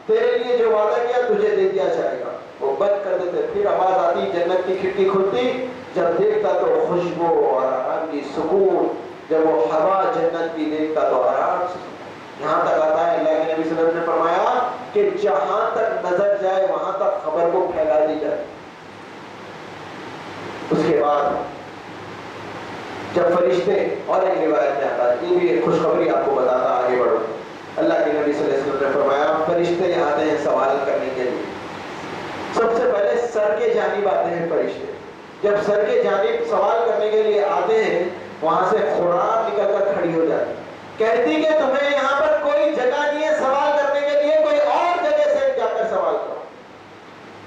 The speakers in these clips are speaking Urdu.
تیرے لیے جو وعدہ کیا تجھے دے دیا جائے گا. وہ بند کر دیتے. پھر آواز آتی, جنت کی کھڑکی کھلتی, جب دیکھتا تو خوشبو اور آرام کی سکون, جب وہ ہوا جنت کی دیکھتا تو آرام سے. یہاں تک آتا ہے اللہ کے نبی صلی اللہ علیہ وسلم نے فرمایا کہ جہاں تک نظر جائے وہاں تک خبر کو پھیلا دی جائے. اس کے بعد جب فرشتے, اور ایک روایت میں آتا ہے, یہ بھی ایک خوشخبری آپ کو بتاتا آگے بڑھو. اللہ کے نبی صلی اللہ علیہ وسلم نے فرمایا فرشتے آتے ہیں سوال کرنے کے لیے. سب سے پہلے سر کے جانب آتے ہیں فرشتے. جب سر کے جانب سوال کرنے کے لیے آتے ہیں, وہاں سے خوران نکل کر کھڑی ہو جاتی, کہتی کہ تمہیں یہاں پر کوئی جگہ نہیں ہے سوال کرنے کے لیے, کوئی اور جگہ سے جا کر سوال کرو.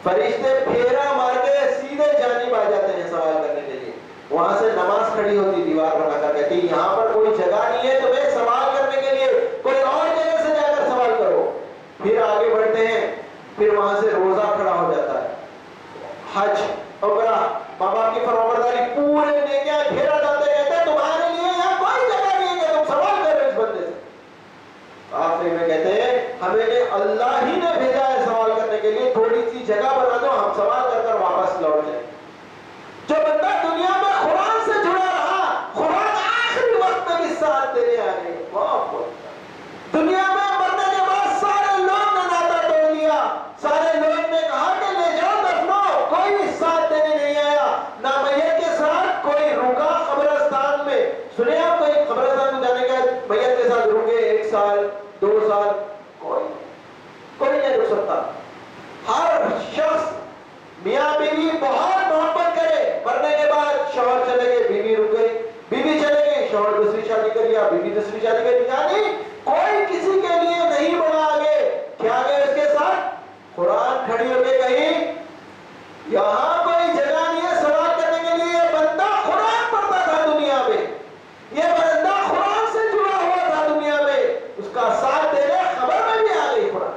فرشتے پھیرا مار کے سیدھے جانب آ جاتے ہیں سوال کرنے کے لیے. وہاں سے نماز کھڑی ہوتی دیوار بنا کر, کہتی یہاں پر کوئی جگہ نہیں ہے تمہیں سوال کرنے کے لیے, کوئی اور جگہ سے جا کر سوال کرو. پھر آگے بڑھتے ہیں, پھر وہاں سے روزہ کھڑا ہو جاتا ہے, حج, عمرہ, ماں باپ کی فرمانبرداری, پورے نیکیاں گھیرا جاتے, کہتے تمہارے لیے یہاں کوئی جگہ نہیں ہے کہ تم سوال کر رہے ہو اس بندے سے. آخری میں کہتے ہیں ہمیں اللہ ہی نے بھیجا ہے سوال کرنے کے لیے, تھوڑی سی جگہ بنا دو ہم سوال کر کر واپس لوٹ جائیں. جو بندہ دنیا میں قرآن سے جڑا رہا, قرآن آخری وقت میں بھی ساتھ دینے آ گئے. دنیا میں مرنے کے بعد سارے لوگ نے ناطا توڑ لیا, سارے لوگ نے کہا کہ لے جاؤ دفنو, کوئی ساتھ دینے نہیں آیا. نہ میت کے ساتھ کوئی رکا قبرستان میں. سنے آپ کوئی قبرستان میں جانے کا میت کے ساتھ رکے 1 سال 2 سال, کوئی نہیں رک سکتا. ہر شخص میاں بیوی بہت محبت کرے, مرنے کے بعد شوہر چلے گئے بیوی رک گئی, بیوی چلے گئی شوہر دوسری شادی کر لیا, بیوی دوسری شادی کر لیا, یعنی کوئی کسی کے لیے نہیں بڑھا آگے. کیا گئے اس کے ساتھ قرآن کھڑی ہو کے کہیں یہاں کوئی جگہ نہیں ہے سوال کرنے کے لیے. یہ بندہ قرآن پڑھتا تھا دنیا میں, یہ بندہ قرآن سے جڑا ہوا تھا دنیا میں, اس کا ساتھ دینے خبر میں بھی آ گئی قرآن.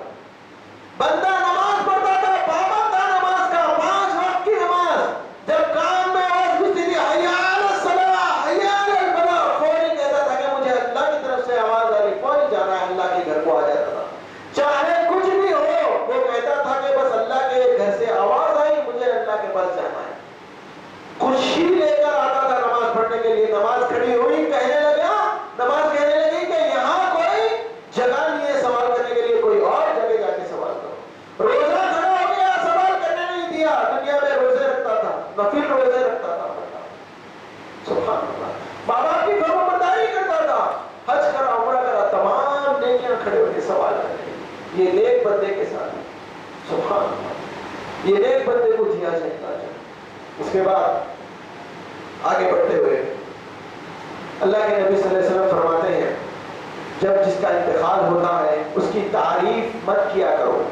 بندہ نماز پڑھتا تھا, پابند تھا نماز کا, 5 وقت کی نماز, جب کام میں آواز گھستی تھی حی علی الصلاۃ حی علی الفلاح, فوری کہتا تھا کہ مجھے اللہ کی طرف سے آواز آ رہی, فوری جانا ہے, اللہ کے گھر کو آ جاتا تھا. چاہے کچھ بھی ہو, وہ کہتا تھا کہ بس اللہ کے گھر سے آواز آئی, مجھے اللہ کے پاس جانا ہے. خوشی لے کر آتا تھا نماز پڑھنے کے لیے. نماز کھڑی ہوئی, کہنے لگا, نماز کہنے لگی کہ یہاں کوئی جگہ نہیں ہے سوال کرنے کے لیے, کوئی اور جگہ جا کے سوال کرو. روزہ کھڑا ہو گیا, سوال کرنے نہیں دیا. دنیا میں روزے رکھتا تھا, نفل روزے رکھتا تھا, سبحان اللہ, ماں باپ کی فرمانبرداری کرتا تھا, حج کرا, عمرہ کرا, تمام نیکیاں کھڑے ہو کے سوال کرنے. یہ نیک بندے کے ساتھ, سبحان اللہ, یہ نیک بندے کو دیا جائے. اس کے بعد آگے بڑھتے ہوئے اللہ کے نبی صلی اللہ علیہ وسلم فرماتے ہیں جب جس کا انتقال ہوتا ہے اس کی تعریف مت کیا کرو.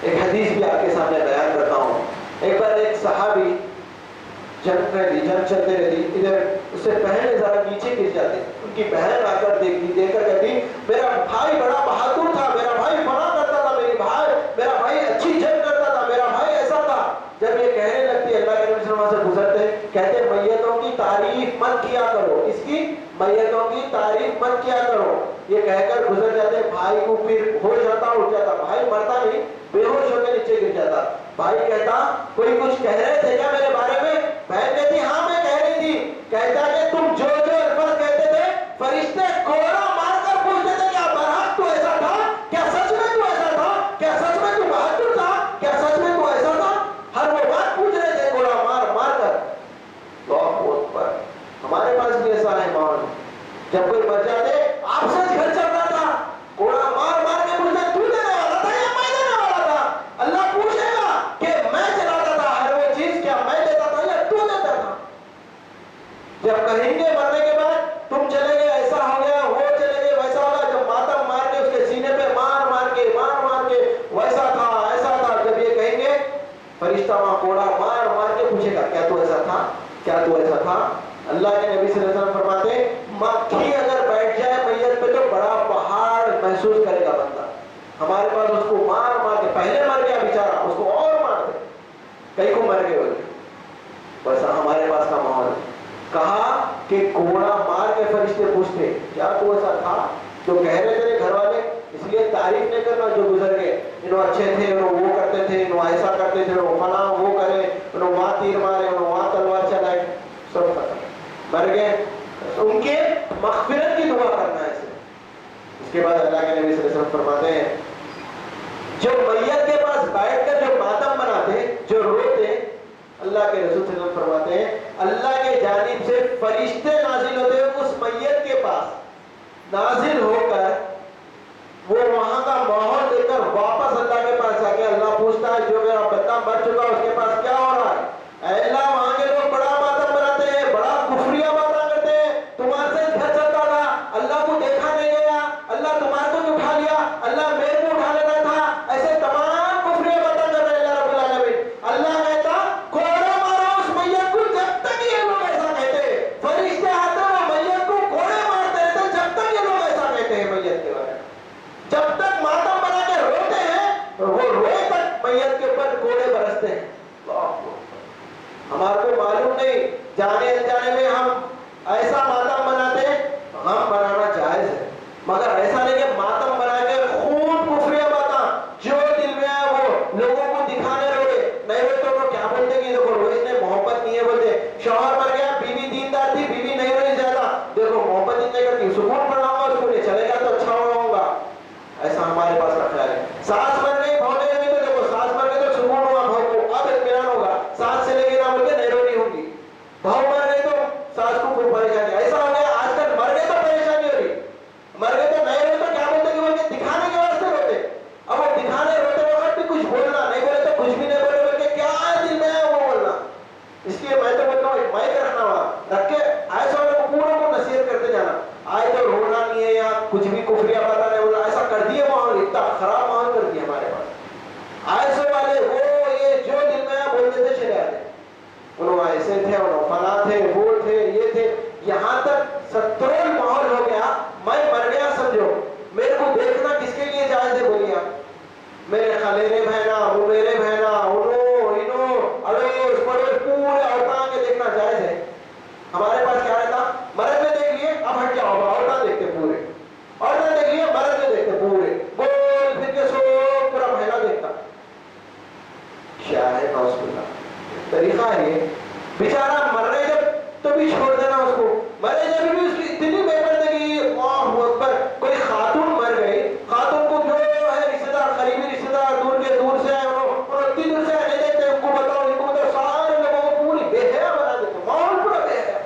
ایک حدیث بھی آپ کے سامنے بیان کرتا ہوں. ایک بار ایک صحابی جنگ چلتے رہتی, ادھر اس سے بہن ذرا نیچے گر جاتے, ان کی بہن آ کر دیکھ کر کہتی میرا بھائی بڑا بہادر تھا, میرا بھائی فلاں کرتا تھا, میرا بھائی اچھی جنگ کرتا تھا, میرا بھائی ایسا تھا. جب یہ کہنے لگتی اللہ کے نبی صلی اللہ علیہ وسلم سے گزرتے, کہتے میتوں کی تعریف مت کیا کرو, اس کی میتوں کی تعریف مت کیا کرو. یہ کہہ کر گزر جاتے, بھائی کو پھر ہو جاتا, اٹھ جاتا, بھائی مرتا نہیں, بے ہوش ہو کے نیچے گر جاتا. بھائی کہتا کوئی کچھ کہہ رہے تھے کیا میرے بارے میں؟ بہن کہتی ہاں میں کہہ رہی تھی. کہتا کہ تم جو جو الفاظ کہتے تھے فرشتے کوڑا مار کر پوچھتے تھے کیا برحق تو ایسا تھا, کیا سچ میں تو ایسا تھا, کیا سچ میں تو بہادر تھا, کیا سچ میں تو ایسا تھا, ہر وہ بات پوچھ رہے تھے کوڑا مار مار کر. ہمارے پاس بھی ایسا ہے ماحول, جب کوئی مر جاتے آپ سے گھر چلتا تھا, کوڑا مار مار کے پوچھتے تو دینے والا تھا یا میں دینے والا تھا. اللہ پوچھے گا کہ میں چلاتا تھا ہر وہ چیز, کیا میں دیتا تھا یا تو دیتا تھا. جب کہیں گے مرنے کے بعد تم چلے گئے, ایسا ہو گیا, وہ چلے گئے, ویسا ہوگا, جب ماتم مار کے اس کے سینے پہ مار مار کے ویسا تھا ایسا تھا, جب یہ کہیں گے فرشتہ وہاں کوڑا مار مار کے پوچھے گا کیا تو ایسا تھا, کیا تو ایسا تھا. اللہ کے نبی صلی اللہ علیہ وسلم فرماتے مکھی اگر بیٹھ جائے میت پہ تو بڑا پہاڑ محسوس کرے گا بندہ. ہمارے پاس اس کو مار مار کے, پہلے مر گیا بیچارہ, اس کو اور مار دے, کئی کو مر گئے ہوتے, ویسا ہمارے پاس کا ماحول. کہا کہ کوڑا مار کے فرشتے پوچھتے کیا تو ایسا تھا جو کہہ رہے تیرے گھر والے, اس لیے تعریف نہیں کرنا جو گزر گئے، انہوں اچھے تھے، انہوں وہ کرتے تھے، انہوں ایسا کرتے تھے، انہوں فلاں وہ کرے، انہوں وہاں تیر مارے، انہوں وہاں تلوار چلائے، سب ختم، مر گئے، ان کے مغفرت کی دعا کرنا ہے اسے۔ اس کے بعد اللہ کے نبی صلی اللہ علیہ وسلم فرماتے ہیں جو میت کے پاس بیٹھ کر جو ماتم مناتے، جو روتے، اللہ کے رسول صلی اللہ علیہ وسلم فرماتے ہیں اللہ کے جانب سے فرشتے نازل ہوتے ہیں اس میت کے پاس، نازل ہو کر وہ وہاں کا ماحول دیکھ کر واپس اللہ کے پاس جا کے اللہ پوچھتا ہے جو میرا بندہ مر چکا اس کے پاس کیا ہو رہا ہے؟ اے اللہ وہاں کے لوگ بڑا ماتم مناتے ہیں، بڑا کفریہ باتیں کرتے ہیں، تمہارے سے گھر چلتا تھا، اللہ کو دیکھا نہیں گیا، اللہ تمہارے کو بھی اٹھا لیا، اللہ میرے کو اٹھا لینا تھا، ایسے تمام کفریہ باتیں کر رہے ہیں اللہ رب العالمین۔ اللہ کہتا کوڑا مارو اس میت کو، جب تک یہ لوگ ایسا کہتے، فرشتے آتے ہیں میت کو کوڑے مارتے رہتے جب تک یہ لوگ ایسا کہتے ہیں میت کے بارے میں، جب تک ماتم بنا کے روتے ہیں وہ روئے تک میت کے اوپر کوڑے برستے ہیں۔ ہمارے کو معلوم نہیں، جانے انجانے میں ہم ایسا ماتم بناتے ہیں، ہم بنانا جائز ہے، مگر ایسا نہیں کہ ماتم بنا کے خون کفریہ باتیں جو دل میں ہے وہ لوگوں کو دکھانے روئے، نہیں ہوئے تو وہ کیا بولتے کہ دیکھو روئے نے محبت نہیں ہے، بولتے شوہر مر گیا، بیوی دیندار تھی، بیوی نہیں رہی زیادہ، دیکھو محبت نہیں کرتی، سکون پڑھاؤں گا اس کو، نہیں چلے گا تو اچھا ہوگا، ایسا ہمارے پاس کا خیال ہے۔ ساس مر گئی بہو نہیں رہی تو دیکھو ساس مر گئی تو سکون ہوا بہو کو، اب اطمینان ہوگا، ساس چلے گی نہ بول کے نہیں رونی ہوگی، بہو مر گئی تو ساس کو کوئی پریشانی، ایسا ہو گیا آج کل مر گئے تو پریشانی ہو رہی، مر گئے تو نہیں رہے تو کیا بولتے کہ بول کے دکھانے کے واسطے روتے، اب وہ دکھانے روتے وقت بھی کچھ بولنا نہیں، بولے تو کچھ بھی نہیں بولے، بول کے کیا دل میں ہے وہ بولنا۔ اس لیے میں تو بولتا ہوں مائک رکھنا ہوا رکھ کے ایسا والے کو پورا کو نصیحت کرتے جانا، آئے تو رونا نہیں ہے یا کچھ بھی کفریہ باتیں نہیں بولنا، ایسا کر دیے ماحول، اتنا خراب ماحول کر دیا ہمارے پاس، ایسے والے وہ یہ جو دل میں ہے بول دیتے چلے آتے، انہوں ایسے تھے، انہوں فلاں تھے، وہ تھے، یہ تھے، یہاں تک سترول ماحول ہو گیا، میں مر گیا سمجھو، میرے کو دیکھنا کس کے لیے جائز ہے بولیے آپ؟ میرے خلیرے بہنا، وہ میرے بہنا، انہوں انہوں اڑوس پڑوس پورے عورتاں کے دیکھنا جائز ہے؟ ہمارے پاس کیا رہتا؟ مرد میں دیکھ لیے اب ہٹ جاؤ، عورتاں دیکھتے پورے، عورتیں دیکھ لیے مرد میں دیکھتے پورے، گول پھر کے سو پورا مہینہ دیکھتا، کیا ہے نوز باللہ طریقہ ہے یہ؟ بیچارہ مر رہے جب تو بھی چھوڑ دینا اس کو، مرے جب بھی اس کی اتنی بے پردگی، اللہ اکبر، کوئی خاتون مر گئی، خاتون کو جو ہے رشتہ دار، قریبی رشتہ دار دور کے دور سے اتنی دور سے نہیں دیکھتے، ان کو بتاؤ ان کو بتاؤ، سارے لوگوں کو پوری بے حیا بنا دیتے، ماحول پورا بے حیا،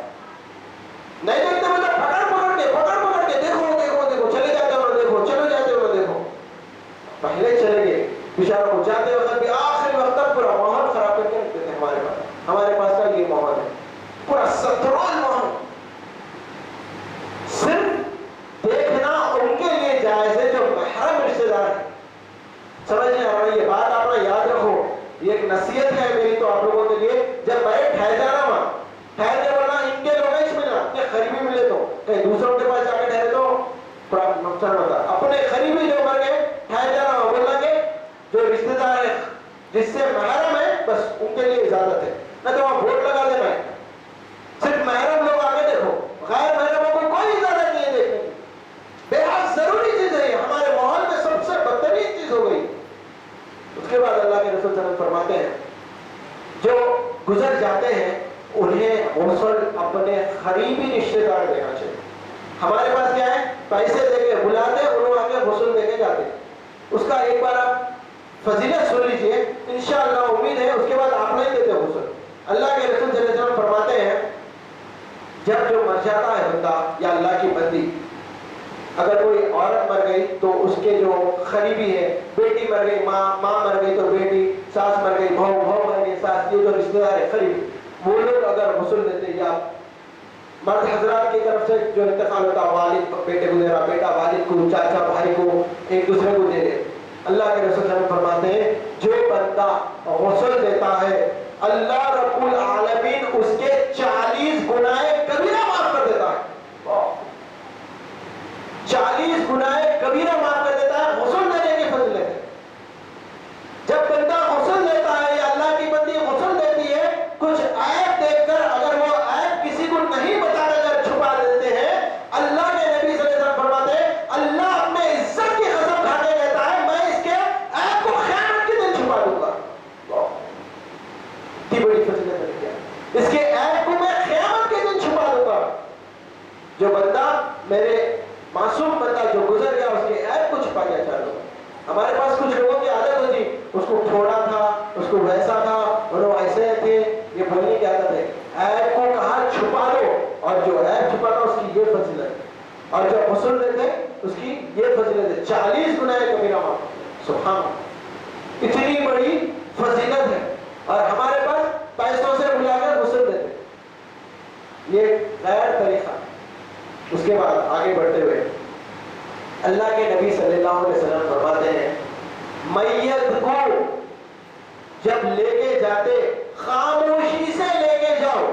نہیں دیکھتے مطلب پکڑ کے دیکھو دیکھو دیکھو، چلے جاتے ہو دیکھو، چلے جاتے ہو دیکھو، پہلے چلے گئے بیچارہ کو، جاتے وقت بھی آخری وقت تک پورا ماحول خراب کر کے رکھتے تھے ہمارے پاس کا یہ ماحول ہے، پورا سترول ماحول۔ صرف دیکھنا ان کے لیے جائز ہے جو محرم رشتہ دار ہے، سمجھ نہیں آ رہا؟ یہ بات آپ نے یاد رکھو، یہ ایک نصیحت ہے میری تو آپ لوگوں کے لیے، جب میں ٹھہر جانا وہاں ٹھہر کے بولنا ان کے لوگ ہی ملنا، اپنے قریبی ملے تو کہیں دوسروں کے پاس جا کے ٹھہرے تو تھوڑا نقصان ہوتا، اپنے قریبی جو مر گئے ٹھہر جانا وہاں، بولنا کہ جو رشتہ دار ہے جس سے محرم ہے بس ان کے لیے اجازت ہے، نہ تو وہاں ووٹ لگا دینا ہے، صرف محرم لوگ آگے دیکھو، غیر محرموں کو کوئی اجازت نہیں ہے دیکھنے کی، بے حد ضروری چیز ہے، ہمارے ماحول میں سب سے بدترین چیز ہو گئی۔ اس کے بعد اللہ کے رسول صلی اللہ علیہ وسلم فرماتے ہیں جو گزر جاتے ہیں انہیں غسل اپنے قریبی رشتہ دار دینا چاہیے۔ ہمارے پاس کیا ہے؟ پیسے دے کے بلاتے، انہوں آگے غسل دے کے جاتے، اس کا ایک بار آپ فضیلت سن لیجئے، انشاءاللہ امید ہے اس کے بعد آپ نہیں دیتے غسل۔ اللہ کے رسول صلی اللہ علیہ وسلم فرماتے ہیں جب جو مر جاتا ہے بندہ یا اللہ کی بندی، اگر کوئی عورت مر گئی تو اس کے جو قریبی ہے، بیٹی مر گئی ماں مر گئی تو بیٹی، ساس مر گئی بہو مر گئی ساس، یہ جو رشتہ دار ہے قریبی، وہ لوگ اگر غسل دیتے یا مرد حضرات کی طرف سے جو انتقال ہوتا، والد بیٹے کو دے رہا، بیٹا والد کو، چاچا بھائی کو، ایک دوسرے کو دے دے، اللہ کے رسول صلی اللہ علیہ وسلم فرماتے ہیں جو بندہ غسل دیتا ہے اللہ رب العالمین اس کے 40 گناہ کبیرہ معاف کر دیتا ہے، 40 گناہ کبیرہ معاف کر دیتا ہے غسل دینے کی فضیلت ہے۔ جب بندہ غسل دیتا ہے یا اللہ کی بندی غسل دیتی ہے، کچھ عیب دیکھ کر اگر وہ عیب کسی کو نہیں بتا کر چھپا دیتے ہیں، اللہ کے نبی صلی اللہ علیہ وسلم فرماتے ہیں اللہ اپنے عزت کی قسم اس کو تھوڑا تھا، اس کو ویسا تھا، اور وہ ایسے تھے، یہ بولنے کی عادت ہے. عیب کو کہا چھپا دو، اور جو عیب چھپا تھا اس کی یہ فضیلت، اور جو غسل دیتے اس کی یہ فضیلت ہے. 40 گناہ کبیرہ معاف. سبحان اللہ، اتنی بڑی فضیلت ہے. اور ہمارے پاس پیسوں سے بلا کر غسل دیتے، یہ غیر طریقہ. اس کے بعد آگے بڑھتے ہوئے اللہ کے نبی صلی اللہ علیہ وسلم فرماتے ہیں میت کو جب لے کے جاتے خاموشی سے لے کے جاؤ.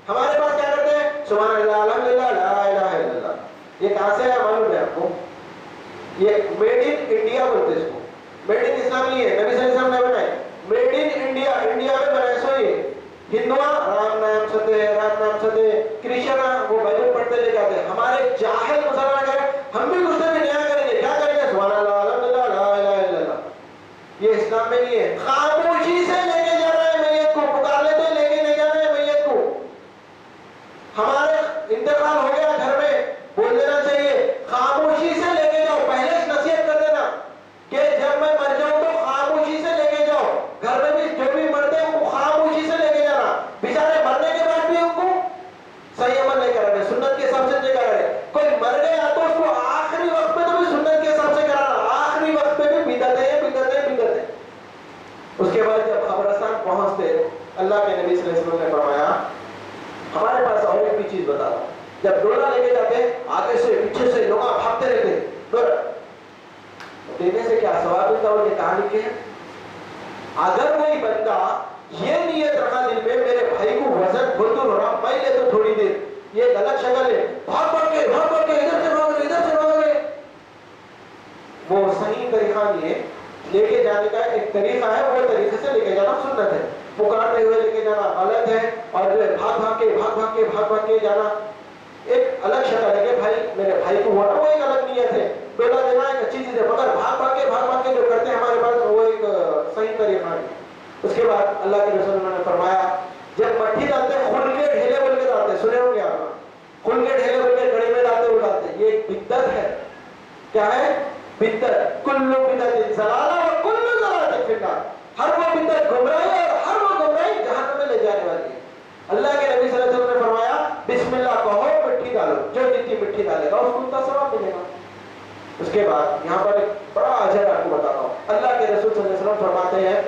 ہمارے پاس کیا کرتے ہیں؟ سبحان اللہ، الحمدللہ، لا الہ الا اللہ. یہ کہاں سے ہے معلوم ہے آپ کو؟ یہ میڈ ان انڈیا بولتے ہیں اس کو. میڈ ان اسلام نہیں ہے، نبی صلی اللہ علیہ وسلم نے بنائے. میڈ ان انڈیا، انڈیا میں بنائے. سو یہ ہندوان رام نام ستے، رام نام ستے، کرشن وہ بائبل پڑھتے لے جاتے. ہمارے جاہل مسلمان کریں ہم بھی کچھ بھی نیا کریں گے. کیا کریں گے؟ سبحان اللہ، الحمدللہ، لا الہ الا اللہ. یہ اسلام میں نہیں ہے. خاموشی سے لے کے جانا ہے میت کو. پکار لیتے لے کے نہیں جانا ہے میت کو. ہمارے انتقال ہو گیا گھر میں، بول دینا چاہیے خاموشی سے لے کے جاؤ. پہلے نصیحت کر دینا کہ جب میں مر جاؤں تو خاموشی سے لے کے جاؤ. گھر میں بھی جو بھی مرتے ہیں ان کو خاموشی سے لے کے جانا. بیچارے مرنے کے بعد بھی ان کو صحیح عمل نہیں کر رہے، سنت کے حساب سے نہیں کر رہے. کوئی مر گیا تو اس کو آخری وقت میں تو بھی سنت کے حساب سے کرانا. آخری وقت میں بھی بدعتیں بدعتیں. اس کے بعد جب قبرستان پہنچتے اللہ کے نبی صلی اللہ علیہ وسلم نے فرمایا ہمارے پاس اور ایک بھی چیز بتا دو. جب ڈولا لے کے جاتے آگے سے پیچھے سے لوگ بھاگتے رہتے، ڈولا دینے سے کیا ثواب ملتا؟ اور یہ کہاں لکھے ہیں؟ اگر کوئی بندہ یہ نیت رکھا دل میں میرے بھائی کو وزن بلدر ہو رہا، میں لے تو تھوڑی دیر، یہ غلط شکل ہے. بھاگ بھاگ کے ادھر سے بھاگ رہے. وہ صحیح طریقہ نہیں ہے. لے کے جانے کا ایک طریقہ ہے، وہ طریقے سے لے کے جانا سنت ہے. پکارتے ہوئے لے کے جانا غلط ہے. اور جو ہے بھاگ بھاگ کے جانا ایک الگ شکل ہے کہ بھائی میرے بھائی کو ہوا نا، وہ ایک الگ نیت ہے. ڈولا دینا ایک اچھی چیز ہے، مگر بھاگ بھاگ کے جو کرتے ہیں ہمارے پاس وہ ایک صحیح طریقہ ہے. اس کے بعد اللہ کے رسول نے فرمایا جب مٹی ڈالتے خون کے ڈھیلے بول کے ڈالتے. سنے ہوں گے آپ، خون کے ڈھیلے بول کے گڑی میں ڈالتے وہ ڈالتے. یہ ایک بدعت ہے. کیا ہے؟ بدعت. کل بدعت ضلالہ و کل ضلالۃ فی النار. ہر وہ بدعت گمراہی ہے اور ہر وہ گمراہی جہنم میں لے جانے والی ہے. اللہ کے نبی صلی اللہ علیہ وسلم نے فرمایا بسم اللہ کہو، مٹی ڈالو، جو جتنی مٹی ڈالے گا اس کو اتنا ثواب ملے گا. اس کے بعد یہاں پر ایک بڑا اجر آپ کو بتاتا ہوں. اللہ کے رسول صلی اللہ علیہ وسلم فرماتے ہیں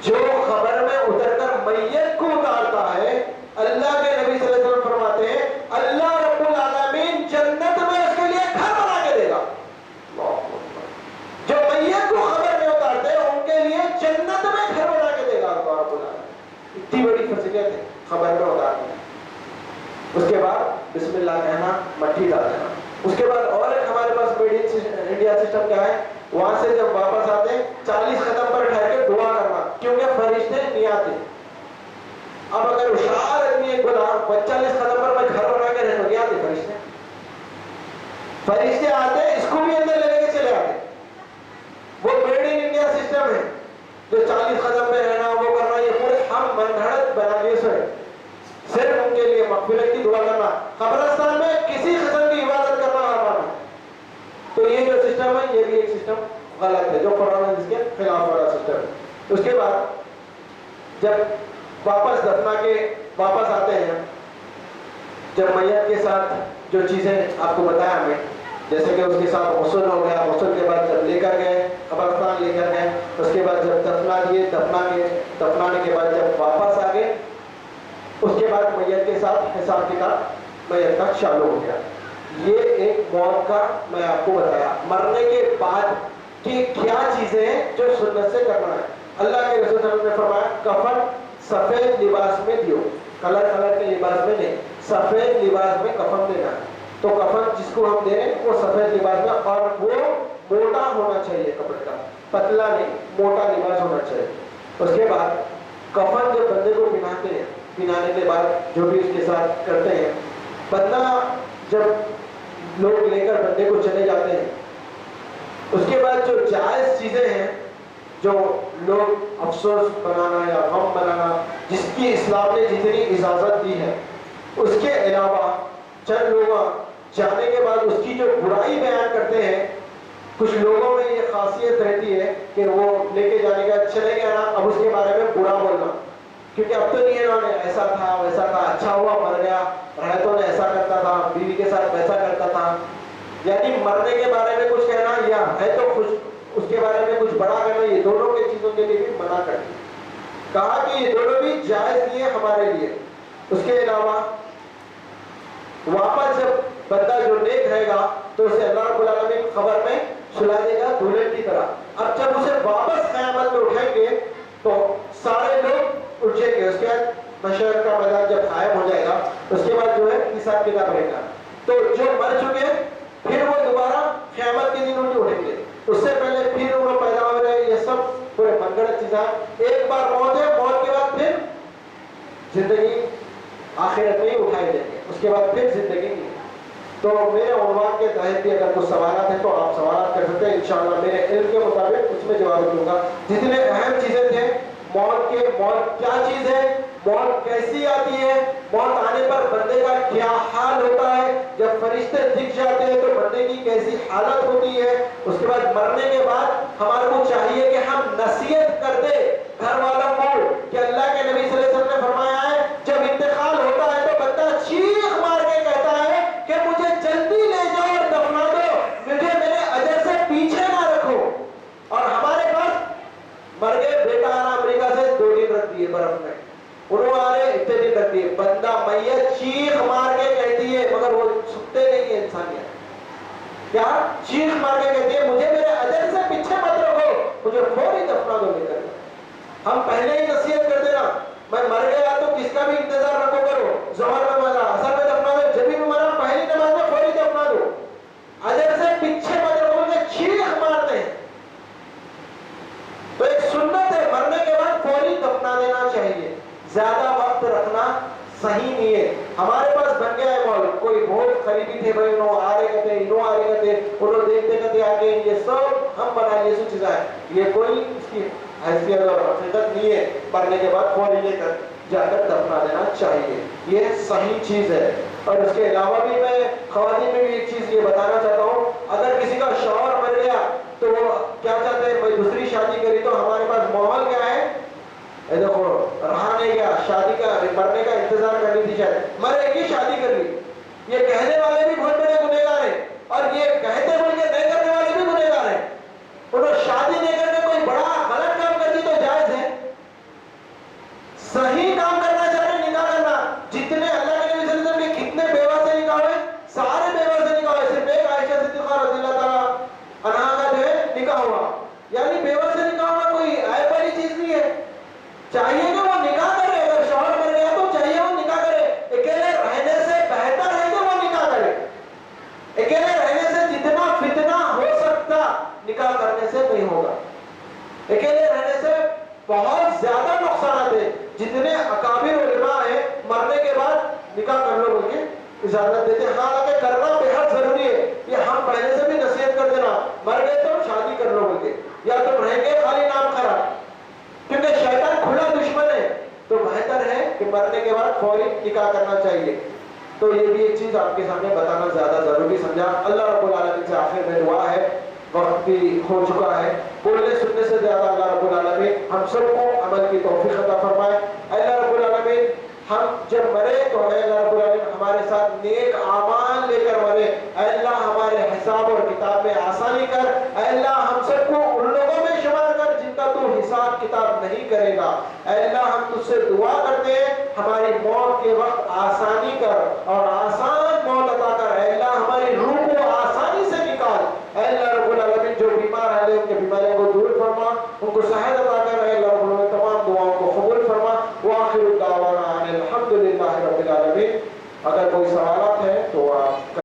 جو خبر میں اتر کر میت کو اتارتا ہے، اللہ کے نبی صلی اللہ علیہ وسلم فرماتے ہیں اللہ رب العالمین جنت میں اس کے لیے گھر بنا کے دے گا. جو میت کو خبر میں اتارتے ہیں ان کے لیے جنت میں گھر بنا کے دے گا اللہ رب العالمین. اتنی بڑی فضیلت ہے خبر میں اتارنے. اس کے بعد بسم اللہ کہنا، مٹی ڈال دینا. اس کے بعد اور ایک ہمارے پاس میڈ ان انڈیا سسٹم کیا ہے؟ وہاں سے جب واپس آتے 40 قدم پر ٹھہر کے دعا کرنا، کیونکہ فرشتے نہیں آتے. اب اگر ہوشیار آدمی ایک بولا 40 قدم پر میں گھر بنا کے رہتا، نہیں آتے فرشتے. فرشتے آتے اس کو بھی اندر لے کے چلے آتے. وہ میڈ ان انڈیا سسٹم ہے جو 40 قدم پہ رہنا، وہ کرنا، یہ پورے ہم منگڑت بنا کے سوئے صرف ان کے لیے مغفرت کی دعا کرنا. قبرستان میں کسی قسم کی عبادت کرنا حرام ہے. تو یہ جو سسٹم ہے یہ بھی ایک سسٹم غلط ہے جو قرآن ہے جس کے خلاف والا سسٹم ہے. اس کے بعد جب واپس دفنا کے واپس آتے ہیں، جب میت کے ساتھ جو چیزیں آپ کو بتایا ہمیں، جیسے کہ اس کے ساتھ غسل ہو گیا، غسل کے بعد جب لے کر گئے قبرستان لے کر گئے، اس کے بعد جب دفنا دیے، دفنانے کے بعد جب واپس آ گئے، اس کے بعد میت کے ساتھ حساب کتاب میت کا چالو ہو گیا. یہ ایک موت کا میں آپ کو بتایا. مرنے کے بعد کی کیا چیزیں ہیں جو سنت سے کرنا ہے. اللہ کے رسول صلی اللہ علیہ وسلم نے فرمایا کفن سفید لباس میں دیو، کلر کے لباس میں نہیں، سفید لباس میں کفن دینا ہے. تو کفن جس کو ہم دے رہے ہیں وہ سفید لباس میں، اور وہ موٹا ہونا چاہیے، کپڑے کا پتلا نہیں، موٹا لباس ہونا چاہیے. اس کے بعد کفن جب بندے کو پہناتے ہیں، پہنانے کے بعد جو بھی اس کے ساتھ کرتے ہیں، بندہ جب لوگ لے کر بندے کو چلے جاتے ہیں، اس کے بعد جو جائز چیزیں ہیں جو لوگ افسوس بنانا یا غم بنانا، جس کی اسلام نے جتنی اجازت دی ہے، اس کے علاوہ چند لوگ جانے کے بعد اس کی جو برائی بیان کرتے ہیں، کچھ لوگوں میں یہ خاصیت رہتی ہے کہ وہ لے کے جانے کا چلے گیا نا، اب اس کے بارے میں برا بولنا، کیونکہ اب تو نہیں ہے نا، ایسا تھا ویسا تھا، اچھا ہوا مر گیا، رہتوں نے ایسا کرتا تھا، بیوی کے ساتھ ویسا کرتا تھا، یعنی مرنے کے بارے میں کچھ کہنا یا ہے تو خوش اس کے بارے میں کچھ بڑا کرنا، یہ دونوں کی چیزوں کے لیے بھی منع کر دیا، کہا کہ یہ دونوں بھی جائز نہیں ہے ہمارے لیے۔ اس کے علاوہ واپس جب بندہ جو نیک رہے گا تو اسے اللہ رب العالمین قبر میں سلا دے گا دلہن کی طرح۔ اب جب اسے واپس قیامت میں اٹھائیں گے تو سارے لوگ اٹھیں گے، اس کے بعد محشر کا میدان جب قائم ہو جائے گا اس کے بعد جو ہے حساب کتاب رہے گا، تو جو مر چکے پھر وہ دوبارہ قیامت کے دن اٹھیں گے، اس سے پہلے پھر وہ پیدا ہو رہے، یہ سب پورے منگڑ چیزیں، ایک بار موت ہے، موت کے بعد پھر زندگی آخرت میں ہی اٹھائے جائیں گے، اس کے بعد پھر زندگی نہیں۔ تو میرے عنوان کے تحت بھی اگر کچھ سوالات ہیں تو آپ سوالات کر سکتے ہیں، انشاءاللہ میرے علم کے مطابق اس میں جواب دوں گا۔ جتنے اہم چیزیں تھے، موت کیا چیز ہے، موت کیسی آتی ہے، موت آنے پر بندے کا کیا حال ہوتا ہے، جب فرشتے دکھ جاتے ہیں تو بندے کی کیسی حالت ہوتی ہے، اس کے بعد مرنے کے بعد ہمارے کو چاہیے کہ ہم نصیحت کر دیں گھر والوں کو کہ اللہ کے نبی صلی اللہ علیہ وسلم نے فرمایا ہے جب انتقال ہوتا ہے تو بندہ چیخ مار کے کہتا ہے کہ مجھے جلدی لے جاؤ اور دفنا دو، مجھے میرے اجر سے پیچھے نہ رکھو۔ اور ہمارے پاس مر گئے، بیٹا آنا امریکہ سے 2 دن رکھ دیے برف میں، انہوں آ رہے اتنے دن رکھ دیے، بندہ میت چیخ مار کے کہتی ہے، مگر وہ سنتے نہیں ہیں انسانیت، کیا چیخ مار کے کہتی ہے مجھے میرے اجر سے پیچھے مت رکھو، مجھے فوری دفنا دو لے کر۔ ہم پہلے ہی نصیحت کر دینا، میں مر گیا تو کس کا بھی انتظار نہ کرو، ظہر میں مرا اثر میں دفنا دو، جب بھی مرا پہلی نماز میں فوری دفنا دو، اجر سے پیچھے مت رکھو، کہ چیخ مارتے ہیں۔ تو ایک سنت ہے مرنے کے بعد فوری دفنا دینا چاہیے، زیادہ وقت رکھنا صحیح نہیں ہے۔ ہمارے پاس بن گیا ہے ماحول، کوئی بہت قریبی تھے بھائی، انہوں آ رہے کہتے انہوں آ رہے کہتے انہوں دیکھتے کہتے آگے، یہ سب ہم بنا یہ سب چیزیں ہیں، یہ کوئی اس کی حیثیت اور حقیقت نہیں ہے۔ مرنے کے بعد فوری لے کر جا کر دفنا دینا چاہیے، یہ صحیح چیز ہے۔ اور اس کے علاوہ بھی میں خواتین میں بھی ایک چیز یہ بتانا چاہتا ہوں، اگر کسی کا شوہر مر گیا تو وہ کیا چاہتے ہیں بھائی دوسری شادی کری، تو ہمارے پاس ماحول کیا ہے، اے دیکھو رہا نہیں گیا، شادی کا مرنے کا انتظار کرنی تھی، شاید مرے گی شادی کر لی، یہ کہنے والے بھی بہت بڑے گنہگار ہیں، اور یہ کہتے بول کے نہیں کرنے والے بھی گنہگار ہیں۔ انہوں شادی نہیں کر کے کوئی بڑا غلط کام کر دی تو جائز ہے، صحیح کام کرنا چاہے نکاح کرنا، جتنے اللہ کے نبی صلی اللہ علیہ وسلم کے کتنے بیوہ سے نکاح ہوئے، سارے بیوہ سے نکاح ہوئے، صرف ایک عائشہ صدیقہ رضی اللہ تعالیٰ عنہا کا جو ہے نکاح ہوا، یعنی بیوہ سے نکاح ہونا کوئی عیب والی چیز نہیں ہے، چاہیے کہ وہ نکاح کرے، اگر شوہر مر گیا تو چاہیے وہ نکاح کرے، اکیلے رہنے سے بہتر ہے کہ وہ نکاح کرے، اکیلے رہنے سے جتنا فتنہ ہو سکتا نکاح کرنے سے نہیں ہوگا، اکیلے رہنے سے بہت زیادہ نقصانات ہیں، جتنے اکابر علماء ہیں مرنے کے بعد نکاح کر لو بول کے اجازت دیتے ہیں، حالانکہ کرنا بہت ضروری ہے، یہ ہم پہلے سے بھی نصیحت کر دینا، مر گئے تو شادی کر لو بول کے، یا تم رہیں گے خالی نام خراب، کیونکہ شیطان کھلا دشمن ہے، تو بہتر ہے کہ مرنے کے بعد فوری نکاح کرنا چاہیے۔ تو یہ بھی ایک چیز آپ کے سامنے بتانا زیادہ ضروری سمجھا۔ اللہ رب العالمین سے آخر میں دعا ہے، وقت بھی ہو چکا ہے، بولنے سننے سے زیادہ اللہ رب العالمین ہم سب کو عمل کی توفیق عطا فرمائے۔ اللہ رب العالمین ہم جب مرے تو اے اللہ رب العالمین ہمارے ساتھ نیک اعمال لے کر مرے، اے اللہ ہمارے حساب اور کتاب میں آسانی کر، اے اللہ ہم سب کو ان لوگوں میں شمار کر جن کا تو حساب کتاب نہیں کرے گا، اے اللہ ہم تجھ سے دعا کرتے ہیں ہماری موت کے وقت آسانی کر اور آسان موت عطا کر، اے اللہ ہماری روح کو آسانی سے نکال، اے اللہ رب العالمین جو بیمار ہیں ان کے بیماریوں کو دور فرما، ان کو صحت عطا